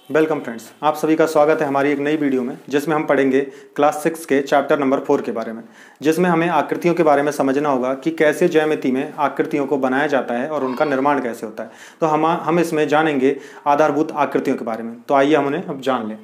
Welcome friends, आप सभी का स्वागत है हमारी एक नई वीडियो में, जिसमें हम पढ़ेंगे क्लास 6 के चैप्टर नंबर 4 के बारे में, जिसमें हमें आकृतियों के बारे में समझना होगा कि कैसे ज्यामिति में आकृतियों को बनाया जाता है और उनका निर्माण कैसे होता है। तो हम इसमें जानेंगे आधारभूत आकृतियों के बारे में। तो आइए हम उन्हें अब जान लें।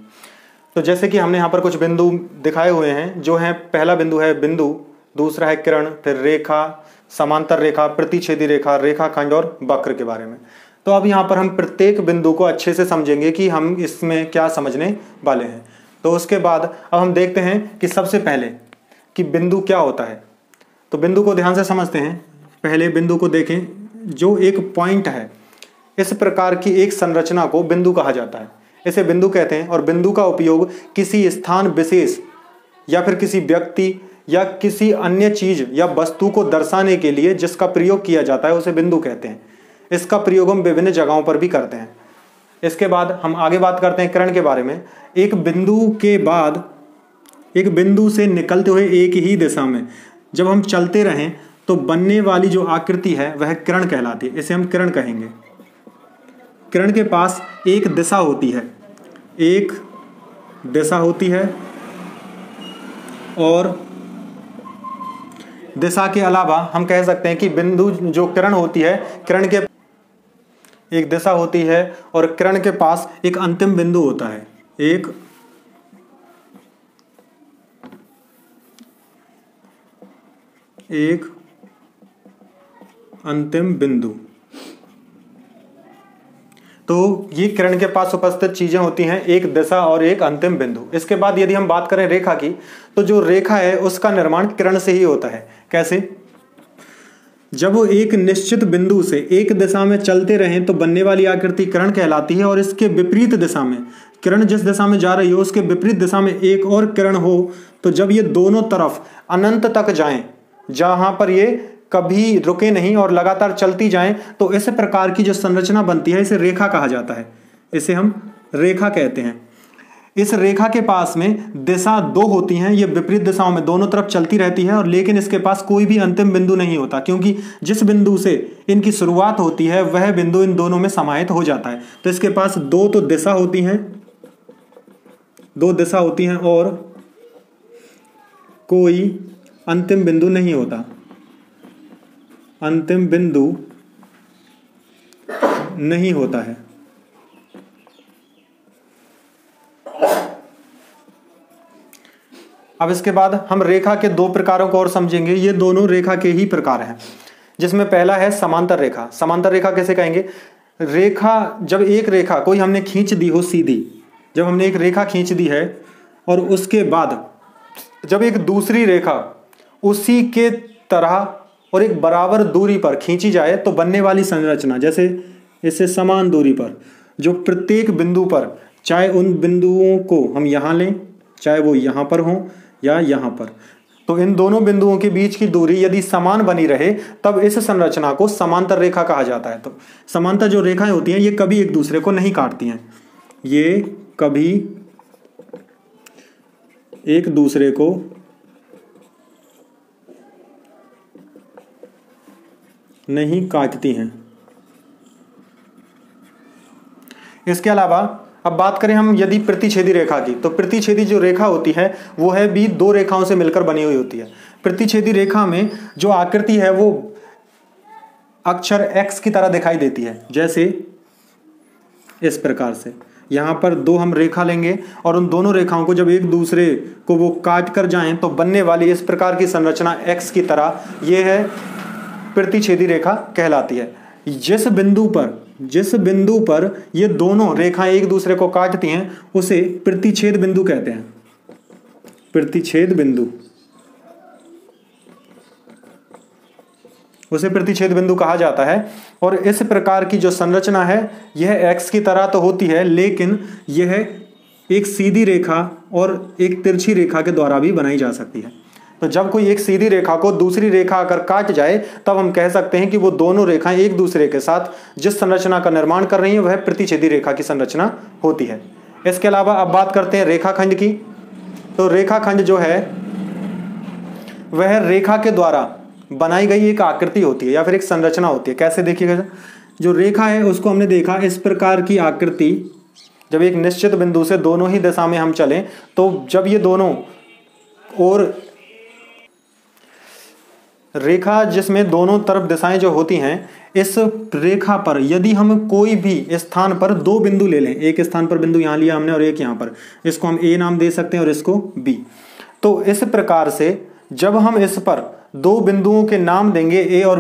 तो जैसे कि हमने यहाँ पर कुछ बिंदु दिखाए हुए हैं, जो हैं पहला बिंदु है बिंदु, दूसरा है किरण, फिर रेखा, समांतर रेखा, प्रतिच्छेदी रेखा, रेखाखंड और वक्र के बारे में। तो अब यहाँ पर हम प्रत्येक बिंदु को अच्छे से समझेंगे कि हम इसमें क्या समझने वाले हैं। तो उसके बाद अब हम देखते हैं कि सबसे पहले कि बिंदु क्या होता है। तो बिंदु को ध्यान से समझते हैं। पहले बिंदु को देखें, जो एक पॉइंट है, इस प्रकार की एक संरचना को बिंदु कहा जाता है। इसे बिंदु कहते हैं। और बिंदु का उपयोग किसी स्थान विशेष या फिर किसी व्यक्ति या किसी अन्य चीज या वस्तु को दर्शाने के लिए जिसका प्रयोग किया जाता है उसे बिंदु कहते हैं। इसका प्रयोग हम विभिन्न जगहों पर भी करते हैं। इसके बाद हम आगे बात करते हैं किरण के बारे में। एक बिंदु के बाद एक बिंदु से निकलते हुए एक ही दिशा में जब हम चलते रहें तो बनने वाली जो आकृति है वह किरण कहलाती है। इसे हम किरण कहेंगे। किरण के पास एक दिशा होती है, एक दिशा होती है और दिशा के अलावा हम कह सकते हैं कि बिंदु जो किरण होती है, किरण के एक दिशा होती है और किरण के पास एक अंतिम बिंदु होता है, एक अंतिम बिंदु। तो ये किरण के पास उपस्थित चीजें होती हैं, एक दिशा और एक अंतिम बिंदु। इसके बाद यदि हम बात करें रेखा की, तो जो रेखा है उसका निर्माण किरण से ही होता है। कैसे? जब वो एक निश्चित बिंदु से एक दिशा में चलते रहें तो बनने वाली आकृति किरण कहलाती है। और इसके विपरीत दिशा में, किरण जिस दिशा में जा रही हो उसके विपरीत दिशा में एक और किरण हो, तो जब ये दोनों तरफ अनंत तक जाएं, जहां पर ये कभी रुके नहीं और लगातार चलती जाएं, तो इस प्रकार की जो संरचना बनती है इसे रेखा कहा जाता है। इसे हम रेखा कहते हैं। इस रेखा के पास में दिशा दो होती हैं, ये विपरीत दिशाओं में दोनों तरफ चलती रहती है, और लेकिन इसके पास कोई भी अंतिम बिंदु नहीं होता, क्योंकि जिस बिंदु से इनकी शुरुआत होती है वह बिंदु इन दोनों में समाहित हो जाता है। तो इसके पास दो दिशा होती हैं और कोई अंतिम बिंदु नहीं होता, अंतिम बिंदु नहीं होता है। अब इसके बाद हम रेखा के दो प्रकारों को और समझेंगे। ये दोनों रेखा के ही प्रकार हैं, जिसमें पहला है समांतर रेखा। समांतर रेखा कैसे कहेंगे? रेखा, जब एक रेखा कोई हमने खींच दी हो सीधी, जब हमने एक रेखा खींच दी है और उसके बाद जब एक दूसरी रेखा उसी के तरह और एक बराबर दूरी पर खींची जाए तो बनने वाली संरचना, जैसे इससे समान दूरी पर जो प्रत्येक बिंदु पर, चाहे उन बिंदुओं को हम यहाँ लें, चाहे वो यहाँ पर हों या यहाँ पर, तो इन दोनों बिंदुओं के बीच की दूरी यदि समान बनी रहे तब इस संरचना को समांतर रेखा कहा जाता है। तो समांतर जो रेखाएं होती हैं ये कभी एक दूसरे को नहीं काटती हैं, ये कभी एक दूसरे को नहीं काटती हैं। इसके अलावा अब बात करें हम यदि प्रतिच्छेदी रेखा की, तो प्रतिच्छेदी जो रेखा होती है वो है भी दो रेखाओं से मिलकर बनी हुई होती है। प्रतिच्छेदी रेखा में जो आकृति है वो अक्षर X की तरह दिखाई देती है, जैसे इस प्रकार से। यहाँ पर दो हम रेखा लेंगे और उन दोनों रेखाओं को जब एक दूसरे को वो काट कर जाएं तो बनने वाली इस प्रकार की संरचना X की तरह, ये है प्रतिच्छेदी रेखा कहलाती है। जिस बिंदु पर ये दोनों रेखाएं एक दूसरे को काटती हैं उसे प्रतिच्छेद बिंदु कहते हैं। प्रतिच्छेद बिंदु, उसे प्रतिच्छेद बिंदु कहा जाता है। और इस प्रकार की जो संरचना है यह X की तरह तो होती है, लेकिन यह एक सीधी रेखा और एक तिरछी रेखा के द्वारा भी बनाई जा सकती है। तो जब कोई एक सीधी रेखा को दूसरी रेखा अगर काट जाए तब हम कह सकते हैं कि वो दोनों रेखाएं एक दूसरे के साथ जिस संरचना का निर्माण कर रही हैं वह प्रतिच्छेदी रेखा की संरचना होती है। इसके अलावा अब बात करते हैं रेखाखंड की। तो रेखाखंड जो है वह रेखा के द्वारा बनाई गई एक आकृति होती है या फिर एक संरचना होती है। कैसे देखिएगा, जो रेखा है उसको हमने देखा इस प्रकार की आकृति जब एक निश्चित बिंदु से दोनों ही दिशा में हम चलें तो जब ये दोनों और रेखा जिसमें दोनों तरफ दिशाएं जो होती हैं, इस रेखा पर यदि हम कोई भी स्थान पर दो बिंदु ले लें, एक स्थान पर बिंदु यहाँ लिया हमने और एक यहाँ पर, इसको हम ए नाम दे सकते हैं और इसको बी। तो इस प्रकार से जब हम इस पर दो बिंदुओं के नाम देंगे ए और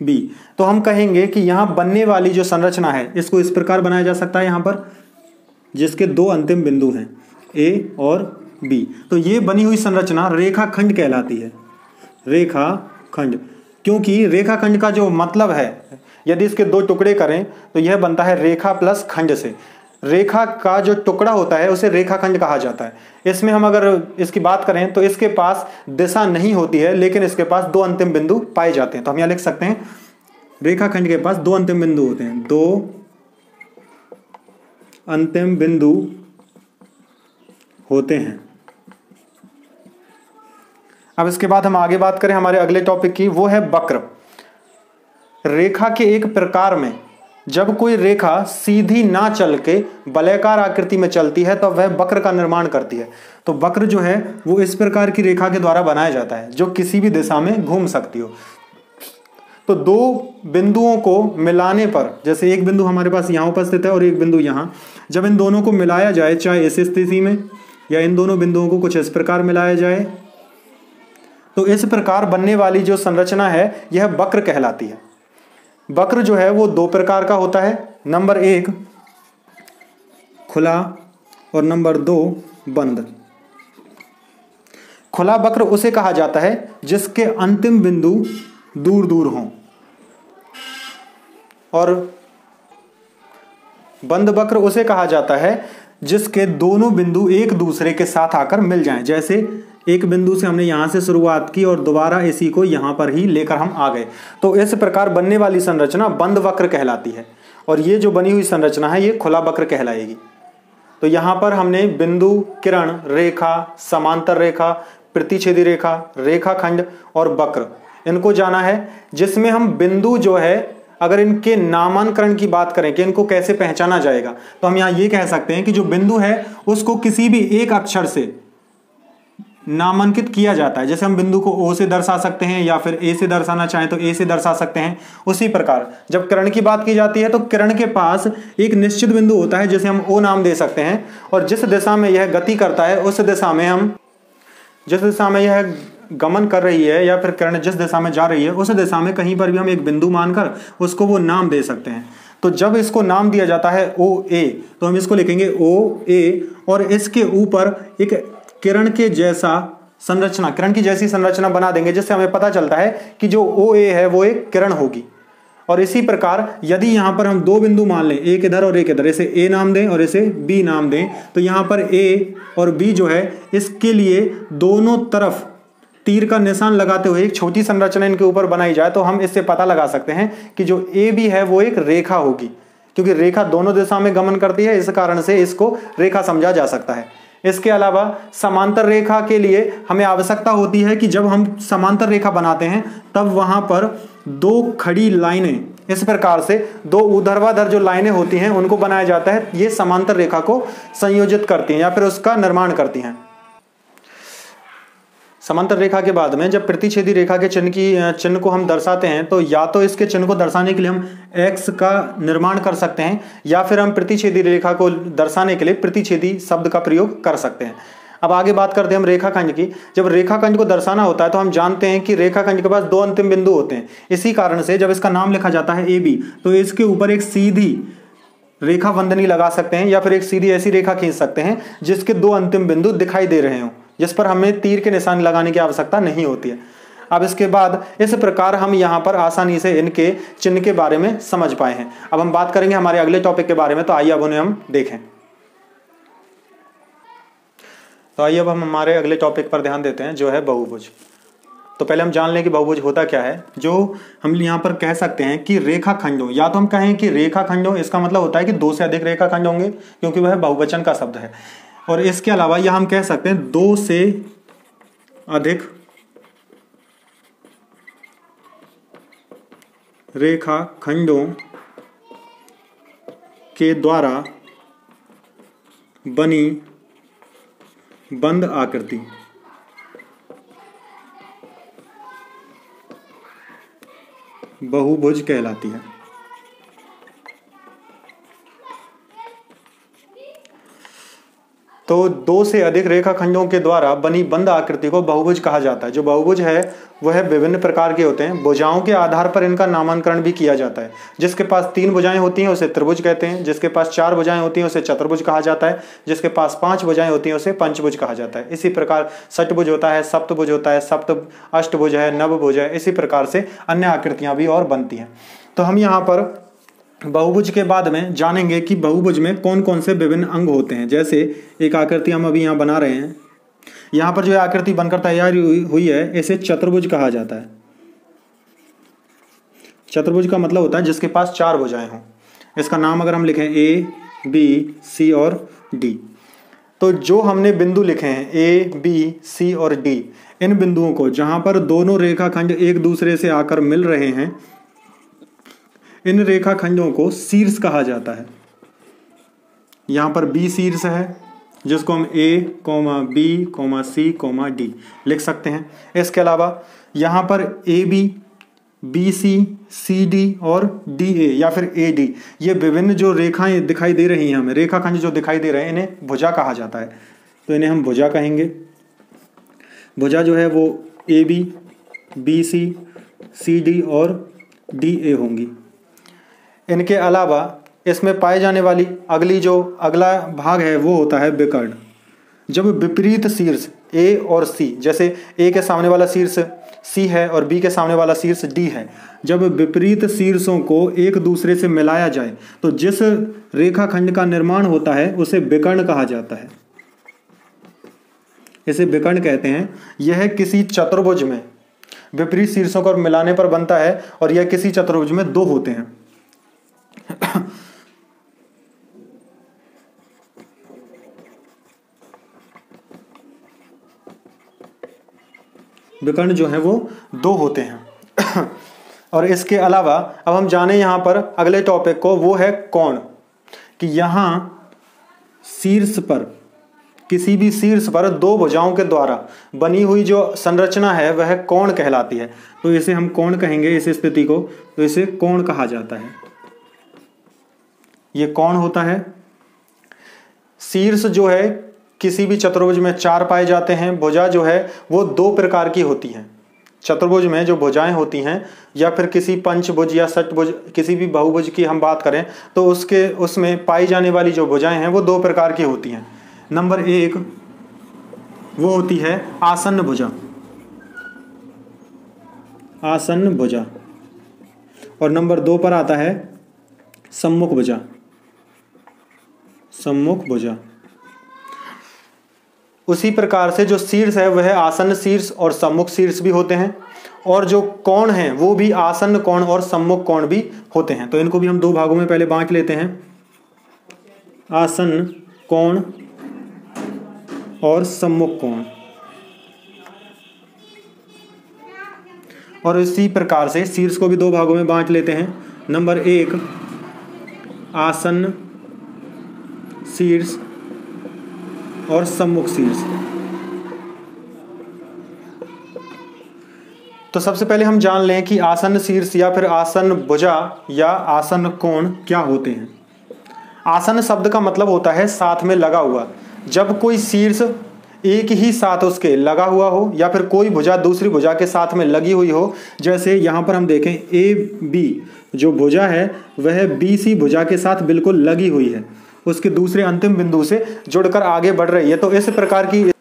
बी, तो हम कहेंगे कि यहाँ बनने वाली जो संरचना है इसको इस प्रकार बनाया जा सकता है, यहाँ पर जिसके दो अंतिम बिंदु हैं ए और बी। तो ये बनी हुई संरचना रेखाखंड कहलाती है, रेखाखंड। क्योंकि रेखाखंड का जो मतलब है, यदि इसके दो टुकड़े करें तो यह बनता है रेखा प्लस खंड से। रेखा का जो टुकड़ा होता है उसे रेखाखंड कहा जाता है। इसमें हम अगर इसकी बात करें तो इसके पास दिशा नहीं होती है, लेकिन इसके पास दो अंतिम बिंदु पाए जाते हैं। तो हम यहाँ लिख सकते हैं रेखाखंड के पास दो अंतिम बिंदु होते हैं, दो अंतिम बिंदु होते हैं। अब इसके बाद हम आगे बात करें हमारे अगले टॉपिक की, वो है वक्र। रेखा के एक प्रकार में जब कोई रेखा सीधी ना चल के वलयाकार आकृति में चलती है तो वह वक्र का निर्माण करती है। तो वक्र जो है वो इस प्रकार की रेखा के द्वारा बनाया जाता है जो किसी भी दिशा में घूम सकती हो। तो दो बिंदुओं को मिलाने पर, जैसे एक बिंदु हमारे पास यहाँ उपस्थित है और एक बिंदु यहाँ, जब इन दोनों को मिलाया जाए, चाहे इस स्थिति में या इन दोनों बिंदुओं को कुछ इस प्रकार मिलाया जाए, तो इस प्रकार बनने वाली जो संरचना है यह वक्र कहलाती है। वक्र जो है वो दो प्रकार का होता है, नंबर 1 खुला और नंबर 2 बंद। खुला वक्र उसे कहा जाता है जिसके अंतिम बिंदु दूर दूर हों, और बंद वक्र उसे कहा जाता है जिसके दोनों बिंदु एक दूसरे के साथ आकर मिल जाएं। जैसे एक बिंदु से हमने यहां से शुरुआत की और दोबारा इसी को यहां पर ही लेकर हम आ गए, तो इस प्रकार बनने वाली संरचना बंद वक्र कहलाती है। और ये जो बनी हुई संरचना है ये खुला वक्र कहलाएगी। तो यहां पर हमने बिंदु, किरण, रेखा, समांतर रेखा, प्रतिच्छेदी रेखा, रेखाखंड और वक्र, इनको जाना है। जिसमें हम बिंदु जो है, अगर इनके नामांकन की बात करें कि इनको कैसे पहचाना जाएगा, तो हम यहाँ ये कह सकते हैं कि जो बिंदु है उसको किसी भी एक अक्षर से नामांकित किया जाता है। जैसे हम बिंदु को ओ से दर्शा सकते हैं या फिर ए से दर्शाना चाहें तो ए से दर्शा सकते हैं। उसी प्रकार जब किरण की बात की जाती है तो किरण के पास एक निश्चित बिंदु होता है जिसे हम ओ नाम दे सकते हैं, और जिस दिशा में यह गति करता है उस दिशा में हम, जिस दिशा में यह गमन कर रही है या फिर किरण जिस दिशा में जा रही है उस दिशा में कहीं पर भी हम एक बिंदु मानकर उसको वो नाम दे सकते हैं। तो जब इसको नाम दिया जाता है ओ ए, तो हम इसको लिखेंगे ओ ए, और इसके ऊपर एक किरण के जैसा संरचना, किरण की जैसी संरचना बना देंगे, जिससे हमें पता चलता है कि जो ओ ए है वो एक किरण होगी। और इसी प्रकार यदि यहाँ पर हम दो बिंदु मान लें, एक इधर और एक इधर, इसे ए नाम दें और इसे बी नाम दें, तो यहाँ पर ए और बी जो है इसके लिए दोनों तरफ तीर का निशान लगाते हुए एक छोटी संरचना इनके ऊपर बनाई जाए तो हम इससे पता लगा सकते हैं कि जो ए बी है वो एक रेखा होगी, क्योंकि रेखा दोनों दिशा में गमन करती है, इस कारण से इसको रेखा समझा जा सकता है। इसके अलावा समांतर रेखा के लिए हमें आवश्यकता होती है कि जब हम समांतर रेखा बनाते हैं तब वहां पर दो खड़ी लाइनें, इस प्रकार से दो ऊर्ध्वाधर जो लाइनें होती हैं उनको बनाया जाता है। ये समांतर रेखा को संयोजित करती हैं या फिर उसका निर्माण करती हैं। समांतर रेखा के बाद में जब प्रतिच्छेदी रेखा के चिन्ह को हम दर्शाते हैं तो या तो इसके चिन्ह को दर्शाने के लिए हम एक्स का निर्माण कर सकते हैं या फिर हम प्रतिच्छेदी रेखा को दर्शाने के लिए प्रतिच्छेदी शब्द का प्रयोग कर सकते हैं। अब आगे बात करते हैं हम रेखाखंड की। जब रेखाखंड को दर्शाना होता है तो हम जानते हैं कि रेखाखंड के पास दो अंतिम बिंदु होते हैं। इसी कारण से जब इसका नाम लिखा जाता है ए बी तो इसके ऊपर एक सीधी रेखा बंधनी लगा सकते हैं या फिर एक सीधी ऐसी रेखा खींच सकते हैं जिसके दो अंतिम बिंदु दिखाई दे रहे हों, जिस पर हमें तीर के निशान लगाने की आवश्यकता नहीं होती है। अब इसके बाद इस प्रकार हम यहाँ पर आसानी से इनके चिन्ह के बारे में समझ पाए हैं। अब हम बात करेंगे हमारे अगले टॉपिक के बारे में, तो आइए अब उन्हें हम देखें। तो आइए अब हम हमारे अगले टॉपिक पर ध्यान देते हैं जो है बहुभुज। तो पहले हम जान लें कि बहुभुज होता क्या है। जो हम यहाँ पर कह सकते हैं कि रेखाखंडों, या तो हम कहें कि रेखाखंडों, इसका मतलब होता है कि दो से अधिक रेखाखंड होंगे क्योंकि वह बहुवचन का शब्द है। और इसके अलावा यह हम कह सकते हैं दो से अधिक रेखाखंडों के द्वारा बनी बंद आकृति बहुभुज कहलाती है। तो दो से अधिक रेखाखंडों के द्वारा बनी बंद आकृति को बहुभुज कहा जाता है। जो बहुभुज है वह विभिन्न प्रकार के होते हैं। भुजाओं के आधार पर इनका नामांकरण भी किया जाता है। जिसके पास 3 भुजाएं होती हैं उसे त्रिभुज कहते हैं, जिसके पास 4 भुजाएं होती हैं उसे चतुर्भुज कहा जाता है, जिसके पास 5 भुजाएं होती हैं उसे पंचभुज कहा जाता है। इसी प्रकार षटभुज होता है, सप्तभुज होता है, अष्टभुज है, नवभुज है। इसी प्रकार से अन्य आकृतियां भी और बनती हैं। तो हम यहाँ पर बहुभुज के बाद में जानेंगे कि बहुभुज में कौन कौन से विभिन्न अंग होते हैं। जैसे एक आकृति हम अभी यहाँ बना रहे हैं, यहाँ पर जो आकृति बनकर तैयार हुई है इसे चतुर्भुज कहा जाता है। चतुर्भुज का मतलब होता है जिसके पास 4 भुजाएं हों। इसका नाम अगर हम लिखें A, B, C और D, तो जो हमने बिंदु लिखे हैं A, B, C और D, इन बिंदुओं को जहां पर दोनों रेखाखंड एक दूसरे से आकर मिल रहे हैं, इन रेखाखंडों को शीर्ष कहा जाता है। यहां पर B शीर्ष है जिसको हम A, B, C, D लिख सकते हैं। इसके अलावा यहां पर AB, BC, CD और DA या फिर AD, ये विभिन्न जो रेखाएं दिखाई दे रही हैं हमें, रेखाखंड जो दिखाई दे रहे हैं, इन्हें भुजा कहा जाता है। तो इन्हें हम भुजा कहेंगे। भुजा जो है वो AB, BC, CD और DA होंगी। इनके अलावा इसमें पाए जाने वाली अगला भाग है वो होता है विकर्ण। जब विपरीत शीर्ष A और C, जैसे A के सामने वाला शीर्ष C है और B के सामने वाला शीर्ष D है, जब विपरीत शीर्षों को एक दूसरे से मिलाया जाए तो जिस रेखाखंड का निर्माण होता है उसे विकर्ण कहा जाता है। इसे विकर्ण कहते हैं। यह किसी चतुर्भुज में विपरीत शीर्षों को मिलाने पर बनता है और यह किसी चतुर्भुज में 2 होते हैं। विकर्ण जो है वो 2 होते हैं। और इसके अलावा अब हम जाने यहां पर अगले टॉपिक को, वो है कोण, कि यहां शीर्ष पर, किसी भी शीर्ष पर 2 भुजाओं के द्वारा बनी हुई जो संरचना है वह कोण कहलाती है। तो इसे हम कोण कहेंगे। इस स्थिति को तो इसे कोण कहा जाता है। ये कोण होता है। शीर्ष जो है किसी भी चतुर्भुज में 4 पाए जाते हैं। भुजा जो है वो 2 प्रकार की होती हैं। चतुर्भुज में जो भुजाएं होती हैं या फिर किसी पंचभुज या षटभुज, किसी भी बहुभुज की हम बात करें तो उसमें पाई जाने वाली जो भुजाएं हैं वो 2 प्रकार की होती हैं। नंबर 1 वो होती है आसन्न भुजा, आसन्न भुजा। और नंबर 2 पर आता है सम्मुख भुजा, सम्मुख भुजा। उसी प्रकार से जो शीर्ष है वह आसन्न शीर्ष और सम्मुख शीर्ष भी होते हैं, और जो कोण हैं वो भी आसन्न कोण और सम्मुख कोण भी होते हैं। तो इनको भी हम 2 भागों में पहले बांट लेते हैं, आसन्न कोण और सम्मुख कोण। और इसी प्रकार से शीर्ष को भी 2 भागों में बांट लेते हैं। नंबर 1 आसन्न शीर्ष और सम्मुख शीर्ष। तो सबसे पहले हम जान लें कि आसन्न शीर्ष या फिर आसन्न भुजा या आसन्न कोण क्या होते हैं। आसन्न शब्द का मतलब होता है साथ में लगा हुआ। जब कोई शीर्ष एक ही साथ उसके लगा हुआ हो या फिर कोई भुजा दूसरी भुजा के साथ में लगी हुई हो, जैसे यहाँ पर हम देखें AB जो भुजा है वह BC भुजा के साथ बिल्कुल लगी हुई है, उसके दूसरे अंतिम बिंदु से जुड़कर आगे बढ़ रही है। तो इस प्रकार की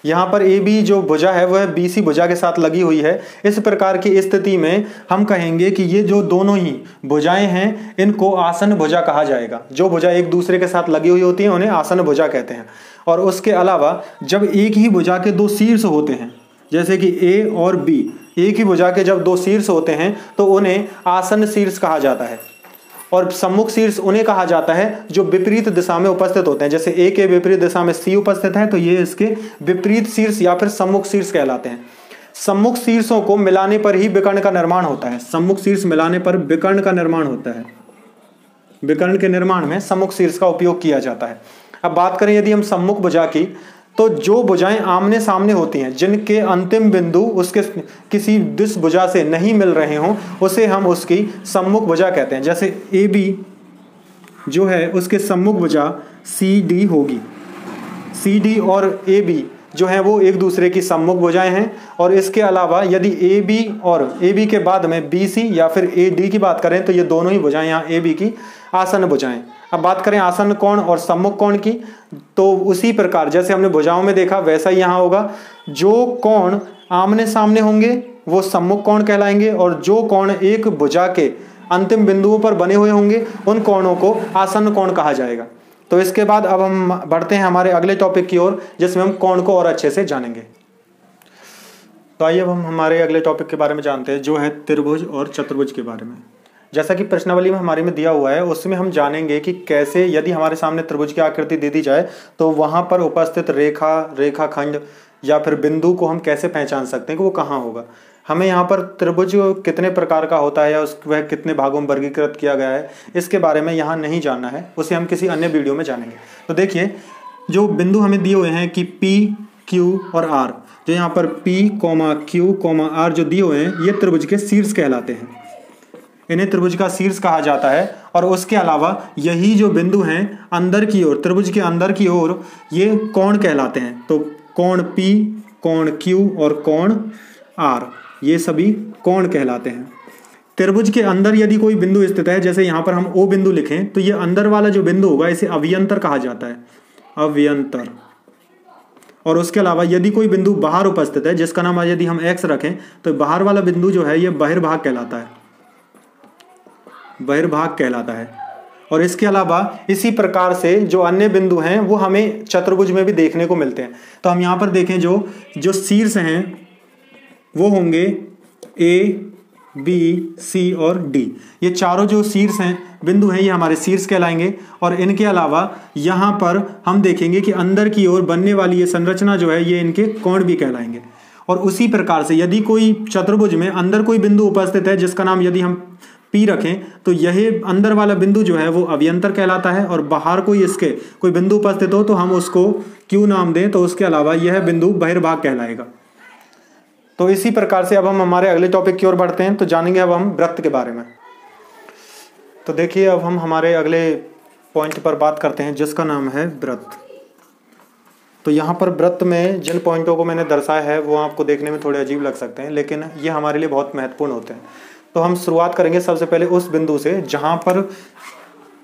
यहाँ पर AB जो भुजा है वह BC भुजा के साथ लगी हुई है। इस प्रकार की स्थिति में हम कहेंगे कि ये जो दोनों ही भुजाएं हैं इनको आसन्न भुजा कहा जाएगा। जो भुजा एक दूसरे के साथ लगी हुई होती है उन्हें आसन्न भुजा कहते हैं। और उसके अलावा जब एक ही भुजा के 2 शीर्ष होते हैं, जैसे कि A और B, एक ही भुजा के जब 2 शीर्ष होते हैं तो उन्हें आसन्न शीर्ष कहा जाता है। और सम्मुख शीर्ष उन्हें कहा जाता है जो विपरीत दिशा में उपस्थित होते हैं। जैसे A के विपरीत दिशा में C उपस्थित है तो ये इसके विपरीत शीर्ष या फिर सम्मुख शीर्ष कहलाते हैं। सम्मुख शीर्षों को मिलाने पर ही विकर्ण का निर्माण होता है। सम्मुख शीर्ष मिलाने पर विकर्ण का निर्माण होता है। विकर्ण के निर्माण में सम्मुख शीर्ष का उपयोग किया जाता है। अब बात करें यदि हम सम्मुख भुजा की, तो जो भुजाएं आमने सामने होती हैं, जिनके अंतिम बिंदु उसके किसी दिस भुजा से नहीं मिल रहे हों, उसे हम उसकी सम्मुख भुजा कहते हैं। जैसे AB जो है उसके सम्मुख भुजा CD होगी। CD और AB जो है वो एक दूसरे की सम्मुख भुजाएं हैं। और इसके अलावा यदि AB और AB के बाद में BC या फिर AD की बात करें तो ये दोनों ही भुजाएं यहाँ AB की आसन्न भुजाएं। अब बात करें आसन्न कोण और सम्मुख कोण की, तो उसी प्रकार जैसे हमने भुजाओं में देखा वैसा ही यहाँ होगा। जो कोण आमने सामने होंगे वो सम्मुख कोण कहलाएंगे, और जो कोण एक भुजा के अंतिम बिंदुओं पर बने हुए होंगे उन कोणों को आसन्न कोण कहा जाएगा। तो इसके बाद अब हम बढ़ते हैं हमारे अगले टॉपिक की ओर, जिसमें हम कोण को और अच्छे से जानेंगे। तो आइए अब हम हमारे अगले टॉपिक के बारे में जानते हैं, जो है त्रिभुज और चतुर्भुज के बारे में। जैसा कि प्रश्नावली में हमारे में दिया हुआ है, उसमें हम जानेंगे कि कैसे यदि हमारे सामने त्रिभुज की आकृति दे दी जाए तो वहां पर उपस्थित रेखा, रेखाखंड या फिर बिंदु को हम कैसे पहचान सकते हैं कि वो कहाँ होगा। हमें यहाँ पर त्रिभुज कितने प्रकार का होता है या वह कितने भागों में वर्गीकृत किया गया है, इसके बारे में यहाँ नहीं जानना है, उसे हम किसी अन्य वीडियो में जानेंगे। तो देखिए, जो बिंदु हमें दिए हुए हैं कि P, Q और R, जो यहाँ पर P, Q, R जो दिए हुए हैं, ये त्रिभुज के शीर्ष कहलाते हैं। इन्हें त्रिभुज का शीर्ष कहा जाता है। और उसके अलावा यही जो बिंदु हैं अंदर की ओर, त्रिभुज के अंदर की ओर, ये कोण कहलाते हैं। तो कोण P, कोण Q और कोण R, ये सभी कोण कहलाते हैं। त्रिभुज के अंदर यदि कोई बिंदु स्थित है, जैसे यहाँ पर हम O बिंदु लिखें, तो ये अंदर वाला जो बिंदु होगा इसे अवयंतर कहा जाता है, अवयंतर। और उसके अलावा यदि कोई बिंदु बाहर उपस्थित है, जिसका नाम यदि हम X रखें, तो बाहर वाला बिंदु जो है ये बहिर्भाग कहलाता है, बहिर्भाग कहलाता है। और इसके अलावा इसी प्रकार से जो अन्य बिंदु हैं वो हमें चतुर्भुज में भी देखने को मिलते हैं। तो हम यहाँ पर देखें, जो शीर्ष हैं वो होंगे A, B, C और D। ये चारों जो शीर्ष हैं, बिंदु हैं, ये हमारे शीर्ष कहलाएंगे। और इनके अलावा यहाँ पर हम देखेंगे कि अंदर की ओर बनने वाली ये संरचना जो है, ये इनके कोण भी कहलाएंगे। और उसी प्रकार से यदि कोई चतुर्भुज में अंदर कोई बिंदु उपस्थित है, जिसका नाम यदि हम P रखें, तो यह अंदर वाला बिंदु जो है वो अवयंतर कहलाता है। और बाहर कोई इसके कोई बिंदु उपस्थित हो तो हम उसको Q नाम दें, तो उसके अलावा यह बिंदु बहिर्भाग कहलाएगा। तो इसी प्रकार से अब हम हमारे अगले टॉपिक की ओर बढ़ते हैं, तो जानेंगे अब हम वृत्त के बारे में। तो देखिए, अब हम हमारे अगले पॉइंट पर बात करते हैं, जिसका नाम है वृत्त। तो यहाँ पर वृत्त में जिन पॉइंटों को मैंने दर्शाया है वो आपको देखने में थोड़े अजीब लग सकते हैं, लेकिन ये हमारे लिए बहुत महत्वपूर्ण होते हैं। तो हम शुरुआत करेंगे सबसे पहले उस बिंदु से जहाँ पर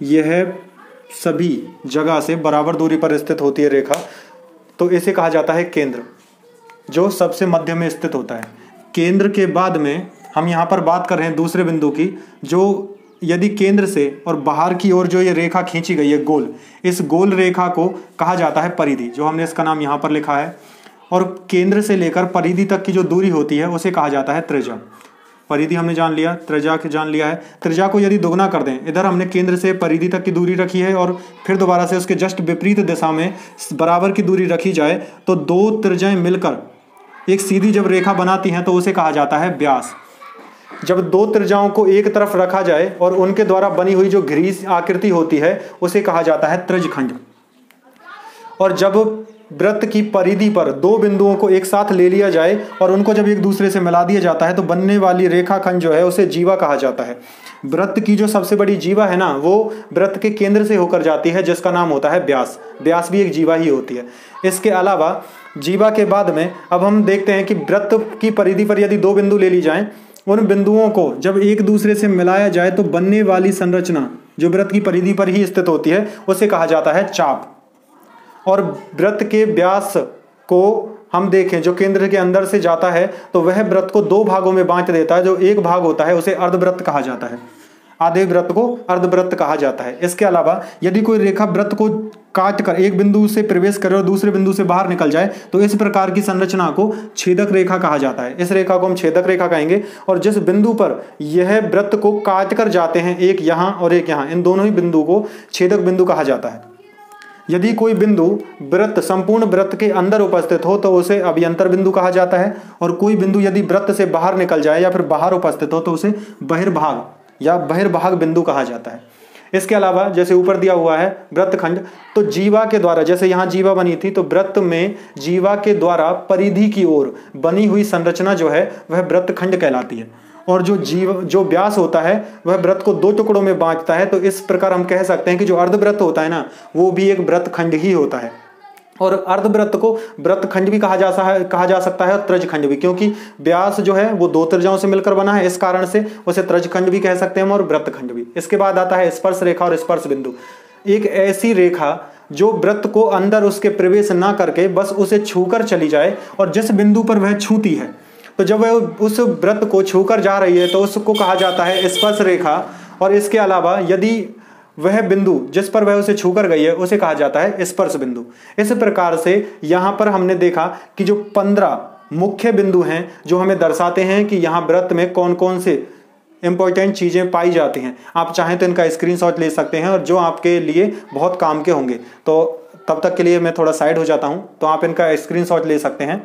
यह सभी जगह से बराबर दूरी पर स्थित होती है रेखा, तो इसे कहा जाता है केंद्र, जो सबसे मध्य में स्थित होता है। केंद्र के बाद में हम यहाँ पर बात कर रहे हैं दूसरे बिंदु की, जो यदि केंद्र से और बाहर की ओर जो ये रेखा खींची गई है गोल, इस गोल रेखा को कहा जाता है परिधि, जो हमने इसका नाम यहाँ पर लिखा है। और केंद्र से लेकर परिधि तक की जो दूरी होती है उसे कहा जाता है त्रिज्या। परिधि हमने जान लिया, त्रिज्या के जान लिया है। त्रिज्या को यदि दोगुना कर दें, इधर हमने केंद्र से परिधि तक की दूरी रखी है और फिर दोबारा से उसके जस्ट विपरीत दिशा में बराबर की दूरी रखी जाए, तो दो त्रिज्याएं मिलकर एक सीधी जब रेखा बनाती हैं तो उसे कहा जाता है व्यास। जब दो त्रिज्याओं को एक तरफ रखा जाए और उनके द्वारा बनी हुई जो घिरी आकृति होती है उसे कहा जाता है त्रिज्यखंड। और जब वृत्त की परिधि पर दो बिंदुओं को एक साथ ले लिया जाए और उनको जब एक दूसरे से मिला दिया जाता है तो बनने वाली रेखाखंड जो है उसे जीवा कहा जाता है। वृत्त की जो सबसे बड़ी जीवा है ना, वो वृत्त के केंद्र से होकर जाती है, जिसका नाम होता है व्यास। व्यास भी एक जीवा ही होती है। इसके अलावा जीवा के बाद में अब हम देखते हैं कि वृत्त की परिधि पर यदि दो बिंदु ले ली जाएं, उन बिंदुओं को जब एक दूसरे से मिलाया जाए तो बनने वाली संरचना जो वृत्त की परिधि पर ही स्थित होती है उसे कहा जाता है चाप। और वृत्त के व्यास को हम देखें जो केंद्र के अंदर से जाता है तो वह वृत्त को दो भागों में बांट देता है। जो एक भाग होता है उसे अर्धवृत्त कहा जाता है, आधे वृत्त को अर्धवृत्त कहा जाता है। इसके अलावा यदि कोई रेखा वृत्त को काट कर एक बिंदु से प्रवेश करे और दूसरे बिंदु से बाहर निकल जाए तो इस प्रकार की संरचना को छेदक रेखा कहा जाता है। इस रेखा को हम छेदक रेखा कहेंगे। और जिस बिंदु पर यह वृत्त को काट कर जाते हैं, एक यहाँ और एक यहाँ, इन दोनों ही बिंदु को छेदक बिंदु कहा जाता है। यदि कोई बिंदु वृत्त संपूर्ण वृत्त के अंदर उपस्थित हो तो उसे अभ्यंतर बिंदु कहा जाता है। और कोई बिंदु यदि वृत्त से बाहर निकल जाए या फिर बाहर उपस्थित हो तो उसे बहिर्भाग या बहिर्भाग बिंदु कहा जाता है। इसके अलावा जैसे ऊपर दिया हुआ है वृत्तखंड, तो जीवा के द्वारा, जैसे यहाँ जीवा बनी थी तो वृत्त में जीवा के द्वारा परिधि की ओर बनी हुई संरचना जो है वह वृत्तखंड कहलाती है। और जो व्यास होता है वह वृत्त को 2 टुकड़ों में बांटता है। तो इस प्रकार हम कह सकते हैं कि जो अर्धवृत्त होता है ना, वो भी एक वृत्तखंड ही होता है। और अर्धवृत्त को वृत्तखंड भी कहा जा सकता है और त्रिज्यखंड भी, क्योंकि व्यास जो है वो 2 त्रिज्याओं से मिलकर बना है, इस कारण से उसे त्रिज्यखंड भी कह सकते हैं हम और वृत्तखंड भी। इसके बाद आता है स्पर्श रेखा और स्पर्श बिंदु। एक ऐसी रेखा जो वृत्त को अंदर उसके प्रवेश ना करके बस उसे छूकर चली जाए, और जिस बिंदु पर वह छूती है, तो जब वह उस वृत्त को छूकर जा रही है तो उसको कहा जाता है स्पर्श रेखा। और इसके अलावा यदि वह बिंदु जिस पर वह उसे छूकर गई है उसे कहा जाता है स्पर्श बिंदु। इस प्रकार से यहाँ पर हमने देखा कि जो 15 मुख्य बिंदु हैं जो हमें दर्शाते हैं कि यहाँ वृत्त में कौन कौन से इंपॉर्टेंट चीज़ें पाई जाती हैं। आप चाहें तो इनका स्क्रीनशॉट ले सकते हैं और जो आपके लिए बहुत काम के होंगे। तो तब तक के लिए मैं थोड़ा साइड हो जाता हूँ, तो आप इनका स्क्रीनशॉट ले सकते हैं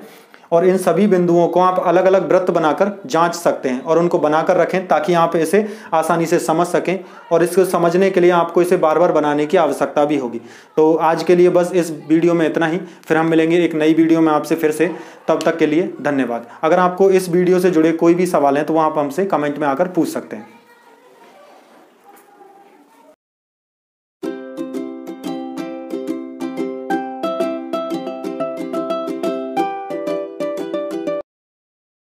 और इन सभी बिंदुओं को आप अलग अलग वृत्त बनाकर जांच सकते हैं और उनको बनाकर रखें ताकि आप इसे आसानी से समझ सकें। और इसको समझने के लिए आपको इसे बार बार बनाने की आवश्यकता भी होगी। तो आज के लिए बस इस वीडियो में इतना ही, फिर हम मिलेंगे एक नई वीडियो में आपसे फिर से। तब तक के लिए धन्यवाद। अगर आपको इस वीडियो से जुड़े कोई भी सवाल हैं तो वो आप हमसे कमेंट में आकर पूछ सकते हैं।